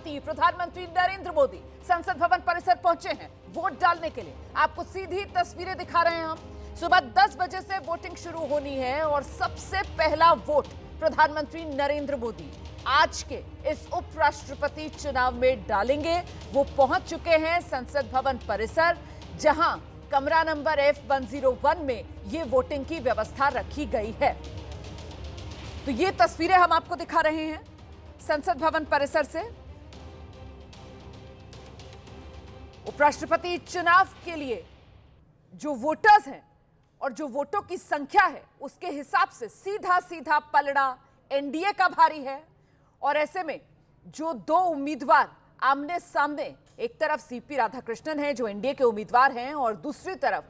राष्ट्रपति प्रधानमंत्री नरेंद्र मोदी संसद भवन परिसर पहुंचे हैं वोट डालने के लिए। आपको सीधी तस्वीरें दिखा रहे हैं हम। सुबह 10 बजे से वोटिंग शुरू होनी है और सबसे पहला वोट प्रधानमंत्री नरेंद्र मोदी आज के इस उपराष्ट्रपति चुनाव में डालेंगे। वो पहुंच चुके हैं संसद भवन परिसर, जहां कमरा नंबर F101 में ये वोटिंग की व्यवस्था रखी गई है। तो ये तस्वीरें हम आपको दिखा रहे हैं संसद भवन परिसर से। उपराष्ट्रपति चुनाव के लिए जो वोटर्स हैं और जो वोटों की संख्या है उसके हिसाब से सीधा सीधा पलड़ा एनडीए का भारी है। और ऐसे में जो दो उम्मीदवार आमने सामने, एक तरफ सीपी राधाकृष्णन हैं जो एनडीए के उम्मीदवार हैं और दूसरी तरफ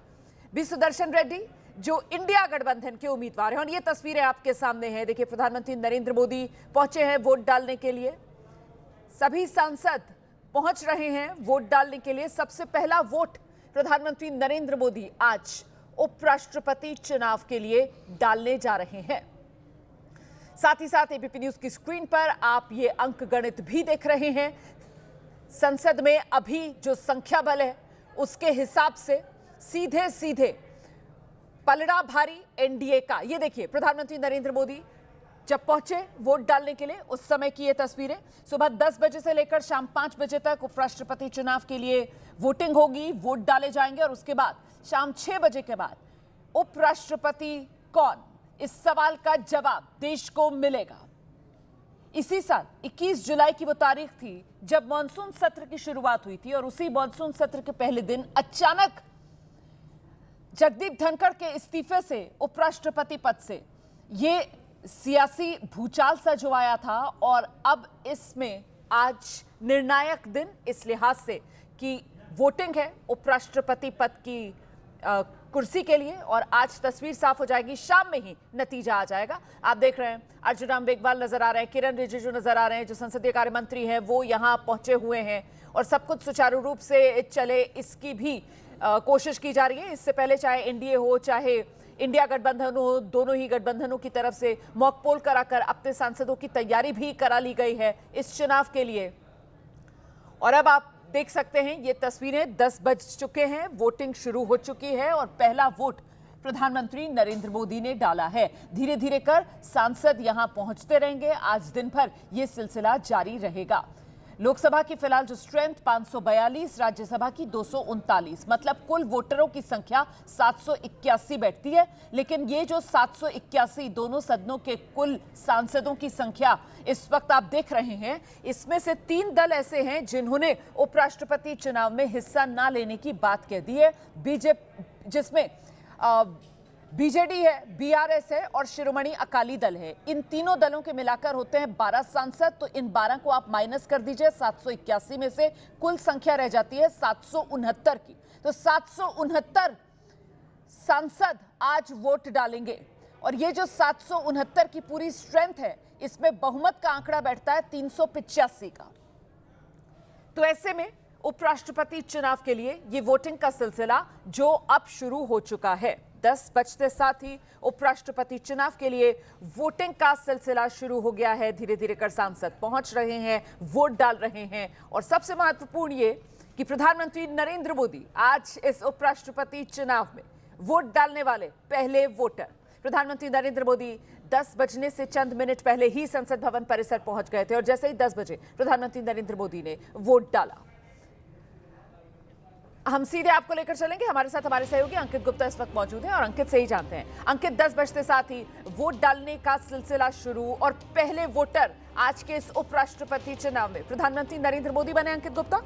बी सुदर्शन रेड्डी जो इंडिया गठबंधन के उम्मीदवार हैं। और ये तस्वीरें आपके सामने हैं। देखिए, प्रधानमंत्री नरेंद्र मोदी पहुंचे हैं वोट डालने के लिए। सभी सांसद पहुंच रहे हैं वोट डालने के लिए। सबसे पहला वोट प्रधानमंत्री नरेंद्र मोदी आज उपराष्ट्रपति चुनाव के लिए डालने जा रहे हैं। साथ ही साथ एबीपी न्यूज की स्क्रीन पर आप ये अंक गणित भी देख रहे हैं। संसद में अभी जो संख्या बल है उसके हिसाब से सीधे सीधे पलड़ा भारी एनडीए का। ये देखिए, प्रधानमंत्री नरेंद्र मोदी जब पहुंचे वोट डालने के लिए उस समय की ये तस्वीरें। सुबह 10 बजे से लेकर शाम 5 बजे तक उपराष्ट्रपति चुनाव के लिए वोटिंग होगी, वोट डाले जाएंगे और उसके बाद शाम 6 बजे के बाद उपराष्ट्रपति कौन, इस सवाल का जवाब देश को मिलेगा। इसी साल 21 जुलाई की वो तारीख थी जब मॉनसून सत्र की शुरुआत हुई थी और उसी मॉनसून सत्र के पहले दिन अचानक जगदीप धनखड़ के इस्तीफे से उपराष्ट्रपति पद से ये सियासी भूचाल सा जो आया था। और अब इसमें आज निर्णायक दिन इस लिहाज से कि वोटिंग है उपराष्ट्रपति पद की कुर्सी के लिए और आज तस्वीर साफ हो जाएगी, शाम में ही नतीजा आ जाएगा। आप देख रहे हैं अर्जुन राम मेघवाल नजर आ रहे हैं, किरण रिजिजू नजर आ रहे हैं, जो संसदीय कार्य मंत्री हैं वो यहाँ पहुंचे हुए हैं और सब कुछ सुचारू रूप से चले इसकी भी कोशिश की जा रही है। इससे पहले चाहे एनडीए हो चाहे इंडिया गठबंधन हो, दोनों ही गठबंधनों की तरफ से मॉक पोल कराकर अपने सांसदों की तैयारी भी करा ली गई है इस चुनाव के लिए। और अब आप देख सकते हैं ये तस्वीरें, 10 बज चुके हैं, वोटिंग शुरू हो चुकी है और पहला वोट प्रधानमंत्री नरेंद्र मोदी ने डाला है। धीरे धीरे कर सांसद यहां पहुंचते रहेंगे। आज दिन भर यह सिलसिला जारी रहेगा। लोकसभा की फिलहाल जो स्ट्रेंथ 542, राज्यसभा की 239, मतलब कुल वोटरों की संख्या 781 बैठती है। लेकिन ये जो 781 दोनों सदनों के कुल सांसदों की संख्या इस वक्त आप देख रहे हैं, इसमें से 3 दल ऐसे हैं जिन्होंने उपराष्ट्रपति चुनाव में हिस्सा ना लेने की बात कह दी है। बीजेपी, जिसमें बीजेडी है, बीआरएस है और शिरोमणि अकाली दल है। इन तीनों दलों के मिलाकर होते हैं 12 सांसद। तो इन 12 को आप माइनस कर दीजिए, 781 में से कुल संख्या रह जाती है 769 की। तो 769 सांसद आज वोट डालेंगे और ये जो 769 की पूरी स्ट्रेंथ है इसमें बहुमत का आंकड़ा बैठता है 385 का। तो ऐसे में उपराष्ट्रपति चुनाव के लिए ये वोटिंग का सिलसिला जो अब शुरू हो चुका है, 10 बजते साथ ही उपराष्ट्रपति चुनाव के लिए वोटिंग का सिलसिला शुरू हो गया है। धीरे धीरे कर सांसद पहुंच रहे हैं, वोट डाल रहे हैं और सबसे महत्वपूर्ण ये कि प्रधानमंत्री नरेंद्र मोदी आज इस उपराष्ट्रपति चुनाव में वोट डालने वाले पहले वोटर। प्रधानमंत्री नरेंद्र मोदी 10 बजने से चंद मिनट पहले ही संसद भवन परिसर पहुंच गए थे और जैसे ही 10 बजे प्रधानमंत्री नरेंद्र मोदी ने वोट डाला। हम सीधे आपको लेकर चलेंगे, हमारे साथ हमारे सहयोगी अंकित गुप्ता इस वक्त मौजूद हैं और अंकित से ही जानते हैं। अंकित, 10 बजते साथ ही वोट डालने का सिलसिला शुरू और पहले वोटर आज के इस उपराष्ट्रपति चुनाव में प्रधानमंत्री नरेंद्र मोदी बने। अंकित गुप्ता,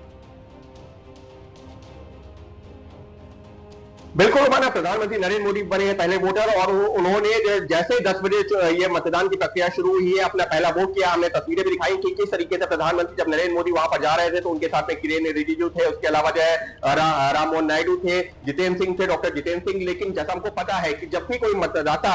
बिल्कुल माना, प्रधानमंत्री नरेंद्र मोदी बने हैं पहले वोटर और उन्होंने जैसे ही 10 बजे ये मतदान की प्रक्रिया शुरू हुई है अपना पहला वोट किया। हमने तस्वीरें भी दिखाई कि किस तरीके से प्रधानमंत्री जब नरेंद्र मोदी वहां पर जा रहे थे तो उनके साथ में किरेन रिजिजू थे, उसके अलावा जो है राम मोहन नायडू थे, जितेंद्र सिंह थे, डॉक्टर जितेंद्र सिंह। लेकिन जैसा हमको पता है कि जब भी कोई मतदाता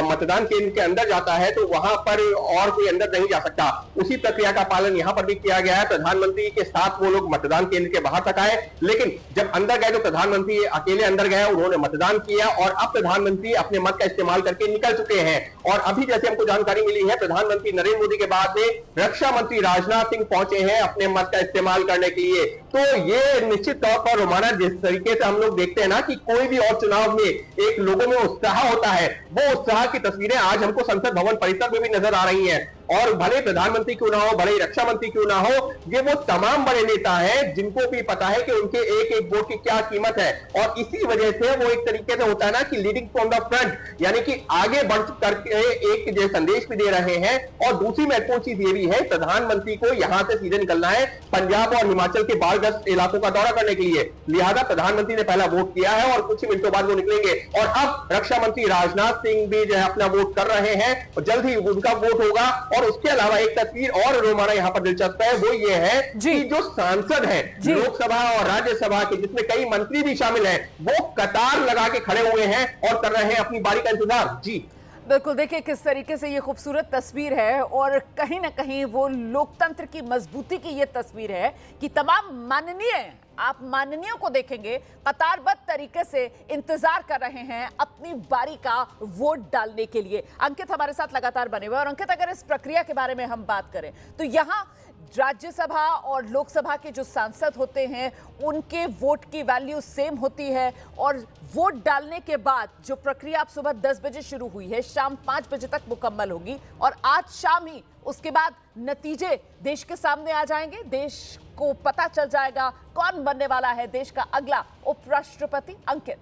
मतदान केंद्र के अंदर जाता है तो वहां पर और कोई अंदर नहीं जा सकता। उसी प्रक्रिया का पालन यहाँ पर भी किया गया है। प्रधानमंत्री के साथ वो लोग मतदान केंद्र के बाहर तक आए, लेकिन जब अंदर गए तो प्रधानमंत्री अकेले अंदर गए है, उन्होंने मतदान किया और अब प्रधानमंत्री अपने मत का इस्तेमाल करके निकल चुके हैं। और अभी जैसे हमको जानकारी मिली है, प्रधानमंत्री नरेंद्र मोदी के बाद में रक्षा मंत्री राजनाथ सिंह पहुंचे हैं अपने मत का इस्तेमाल करने के लिए। तो ये निश्चित तौर पर रोमाना, जिस तरीके से हम लोग देखते हैं ना कि कोई भी और चुनाव में एक लोगों में उत्साह होता है, वो उत्साह की तस्वीरें आज हमको संसद भवन परिसर में भी नजर आ रही हैं। और भले प्रधानमंत्री क्यों ना हो, भले रक्षा मंत्री क्यों ना हो, ये वो तमाम बड़े नेता हैं जिनको भी पता है कि उनके एक एक वोट की क्या कीमत है। और इसी वजह से वो एक तरीके से होता है ना कि लीडिंग फ्रॉम द फ्रंट, यानी कि आगे बढ़ करके एक जो संदेश भी दे रहे हैं। और दूसरी महत्वपूर्ण चीज ये भी है, प्रधानमंत्री को यहां से सीधे निकलना है पंजाब और हिमाचल के बाढ़ग्रस्त इलाकों का दौरा करने के लिए। लिहाजा प्रधानमंत्री ने पहला वोट किया है और कुछ ही मिनटों बाद वो निकलेंगे। और अब रक्षा मंत्री राजनाथ सिंह भी जो है अपना वोट कर रहे हैं और जल्द ही उनका वोट होगा। और उसके अलावा एक तस्वीर और रोमाना यहां पर दिलचस्प है, वो ये है कि जो सांसद हैं लोकसभा और राज्यसभा के, जिसमें कई मंत्री भी शामिल हैं, वो कतार लगा के खड़े हुए हैं और कर रहे हैं अपनी बारी का इंतजार। जी बिल्कुल, देखिए किस तरीके से ये खूबसूरत तस्वीर है और कहीं ना कहीं वो लोकतंत्र की मजबूती की ये तस्वीर है कि तमाम माननीय, आप माननीयों को देखेंगे कतारबद्ध तरीके से इंतजार कर रहे हैं अपनी बारी का वोट डालने के लिए। अंकित हमारे साथ लगातार बने हुए। और अंकित, अगर इस प्रक्रिया के बारे में हम बात करें तो यहाँ राज्यसभा और लोकसभा के जो सांसद होते हैं उनके वोट की वैल्यू सेम होती है और वोट डालने के बाद जो प्रक्रिया अब सुबह 10 बजे शुरू हुई है, शाम 5 बजे तक मुकम्मल होगी और आज शाम ही उसके बाद नतीजे देश के सामने आ जाएंगे। देश को पता चल जाएगा कौन बनने वाला है देश का अगला उपराष्ट्रपति। अंकित,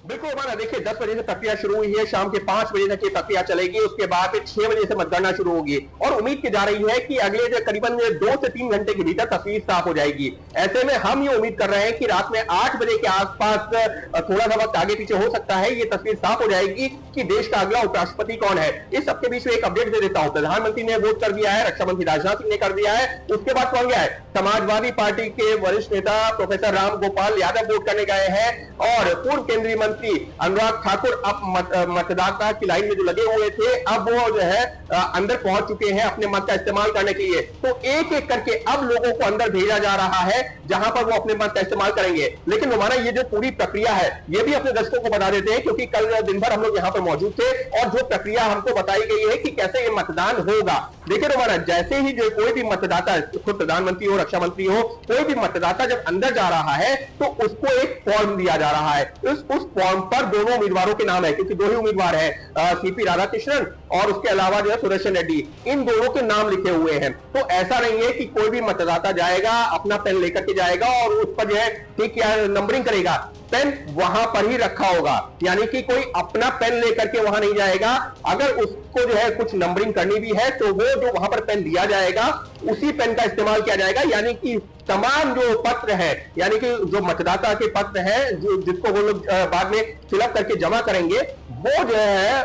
बिल्कुल हमारा देखिए 10 बजे से प्रक्रिया शुरू हुई है, शाम के 5 बजे तक ये प्रक्रिया चलेगी। उसके बाद फिर 6 बजे से मतगणना शुरू होगी और उम्मीद की जा रही है कि अगले जो करीबन 2 से 3 घंटे के भीतर तस्वीर साफ हो जाएगी। ऐसे में हम ये उम्मीद कर रहे हैं कि रात में 8 बजे के आसपास थोड़ा सा वक्त आगे पीछे हो सकता है, ये तस्वीर साफ हो जाएगी कि देश का अगला उपराष्ट्रपति कौन है। इस सबके बीच में एक अपडेट दे देता हूं, प्रधानमंत्री ने वोट कर दिया है, रक्षा मंत्री राजनाथ सिंह ने कर दिया है। उसके बाद कौन गया है? समाजवादी पार्टी के वरिष्ठ नेता प्रोफेसर राम गोपाल यादव वोट करने गए हैं और पूर्व केंद्रीय मंत्री अनुराग ठाकुर अब मतदाता की लाइन में जो लगे हुए थे, अब वो जो है अंदर पहुंच चुके हैं अपने मत का इस्तेमाल करने के लिए। तो एक एक करके अब लोगों को अंदर भेजा जा रहा है जहां पर वो अपने मत का इस्तेमाल करेंगे। लेकिन हमारा ये जो पूरी प्रक्रिया है ये भी अपने दर्शकों को बता देते हैं, क्योंकि कल दिन भर हम लोग यहाँ पर मौजूद थे और जो प्रक्रिया हमको बताई गई है कि कैसे ये मतदान होगा। देखिए हमारा जैसे ही जो कोई भी मतदाता, खुद प्रधानमंत्री हो, रक्षा मंत्री हो, कोई भी मतदाता जब अंदर जा रहा है तो उसको एक फॉर्म दिया जा रहा है। उस फॉर्म पर दोनों उम्मीदवारों के नाम है, क्योंकि दो ही उम्मीदवार हैं, सीपी राधाकृष्णन और उसके अलावा जो है सुदर्शन रेड्डी, इन दोनों के नाम लिखे हुए हैं। तो ऐसा नहीं है कि कोई भी मतदाता जाएगा अपना पेन लेकर के जाएगा और उस पर जो है ठीक या नंबरिंग करेगा। पेन वहां पर ही रखा होगा, यानी कि कोई अपना पेन लेकर के वहां नहीं जाएगा। अगर उसको जो है कुछ नंबरिंग करनी भी है तो वो जो वहां पर पेन दिया जाएगा उसी पेन का इस्तेमाल किया जाएगा। यानी कि तमाम जो पत्र है, यानी कि जो मतदाता के पत्र हैं जिसको वो लोग बाद में फिलअप करके जमा करेंगे, वो जो है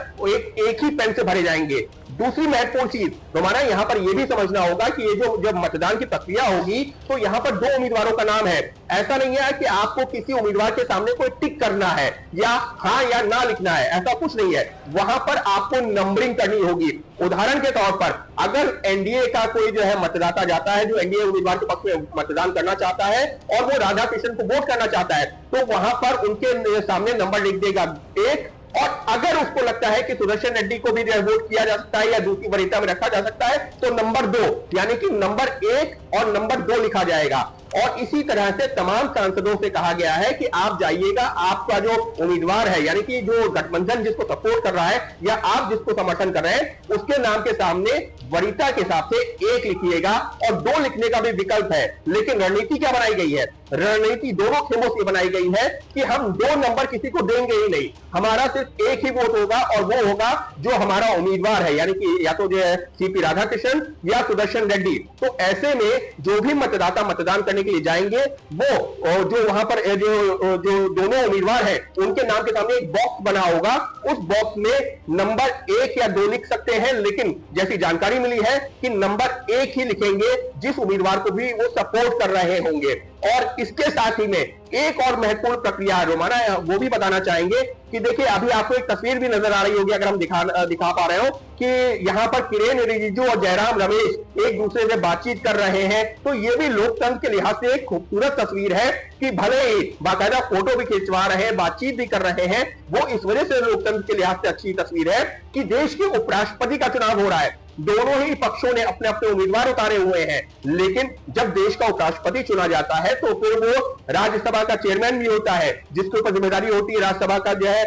एक ही पेन से भरे जाएंगे। दूसरी महत्वपूर्ण चीज हमारा यहाँ पर यह भी समझना होगा कि ये जो जब मतदान की प्रक्रिया होगी तो यहाँ पर 2 उम्मीदवारों का नाम है। ऐसा नहीं है कि आपको किसी उम्मीदवार के सामने कोई टिक करना है या हाँ या ना लिखना है, ऐसा कुछ नहीं है। वहां पर आपको नंबरिंग करनी होगी। उदाहरण के तौर पर अगर एनडीए का कोई जो है मतदाता जाता है जो एनडीए उम्मीदवार के पक्ष में मतदान करना चाहता है और वो राधाकृष्णन को वोट करना चाहता है, तो वहां पर उनके सामने नंबर लिख देगा 1। और अगर उसको लगता है कि सुदर्शन रेड्डी को भी वोट किया जा सकता है या दूसरी वरीयता में रखा जा सकता है तो नंबर 2, यानी कि नंबर 1 और नंबर 2 लिखा जाएगा। और इसी तरह से तमाम सांसदों से कहा गया है कि आप जाइएगा, आपका जो उम्मीदवार है, यानी कि जो गठबंधन जिसको सपोर्ट कर रहा है या आप जिसको समर्थन कर रहे हैं, उसके नाम के सामने वरीयता के हिसाब से 1 लिखिएगा और 2 लिखने का भी विकल्प है। लेकिन रणनीति क्या बनाई गई है? रणनीति दोनों खेमों से बनाई गई है कि हम 2 नंबर किसी को देंगे ही नहीं, हमारा सिर्फ 1 ही वोट होगा और वो होगा जो हमारा उम्मीदवार है, यानी कि या तो जो है सीपी राधाकृष्णन या सुदर्शन रेड्डी। तो ऐसे में जो भी मतदाता मतदान करने के लिए जाएंगे वो जो वहां पर जो दोनों उम्मीदवार हैं उनके नाम के सामने एक बॉक्स बना होगा, उस बॉक्स में नंबर 1 या 2 लिख सकते हैं। लेकिन जैसी जानकारी मिली है कि नंबर 1 ही लिखेंगे जिस उम्मीदवार को भी वो सपोर्ट कर रहे होंगे। और इसके साथ ही में एक और महत्वपूर्ण प्रक्रिया है रोमाना, वो भी बताना चाहेंगे कि देखिए अभी आपको एक तस्वीर भी नजर आ रही होगी, अगर हम दिखा पा रहे हो कि यहाँ पर किरेन रिजिजू और जयराम रमेश एक दूसरे से बातचीत कर रहे हैं। तो ये भी लोकतंत्र के लिहाज से एक खूबसूरत तस्वीर है कि भले ही बाकायदा फोटो भी खिंचवा रहे हैं, बातचीत भी कर रहे हैं, वो इस वजह से लोकतंत्र के लिहाज से अच्छी तस्वीर है कि देश के उपराष्ट्रपति का चुनाव हो रहा है। दोनों ही पक्षों ने अपने अपने उम्मीदवार उतारे हुए हैं, लेकिन जब देश का उपराष्ट्रपति चुना जाता है तो फिर वो राज्यसभा का चेयरमैन भी होता है, जिसके ऊपर जिम्मेदारी होती है राज्यसभा का जो है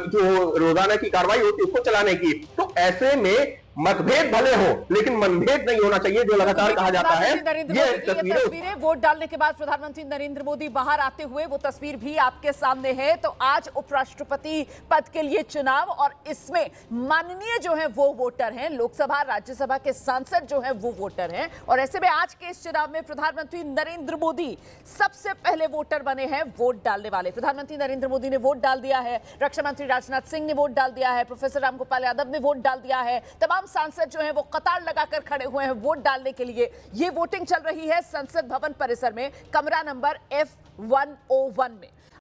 जो रोजाना की कार्रवाई होती है उसको चलाने की। तो ऐसे में मतभेद भले हो लेकिन मनभेद नहीं होना चाहिए, जो लगातार कहा जाता है। ये तस्वीरें वोट डालने के बाद प्रधानमंत्री नरेंद्र मोदी बाहर आते हुए, वो तस्वीर भी आपके सामने है। तो आज उपराष्ट्रपति पद के लिए चुनाव, और इसमें माननीय जो है वो वोटर हैं, लोकसभा राज्यसभा के सांसद जो है वो वोटर हैं। और ऐसे में आज के इस चुनाव में प्रधानमंत्री नरेंद्र मोदी सबसे पहले वोटर बने हैं, वोट डालने वाले। प्रधानमंत्री नरेंद्र मोदी ने वोट डाल दिया है, रक्षा मंत्री राजनाथ सिंह ने वोट डाल दिया है, प्रोफेसर रामगोपाल यादव ने वोट डाल दिया है, तमाम सांसद जो हैं वो कतार लगाकर खड़े हुए हैं वोट डालने के लिए। ये वोटिंग चल रही है संसद भवन परिसर में, कमरा नंबर F101 में।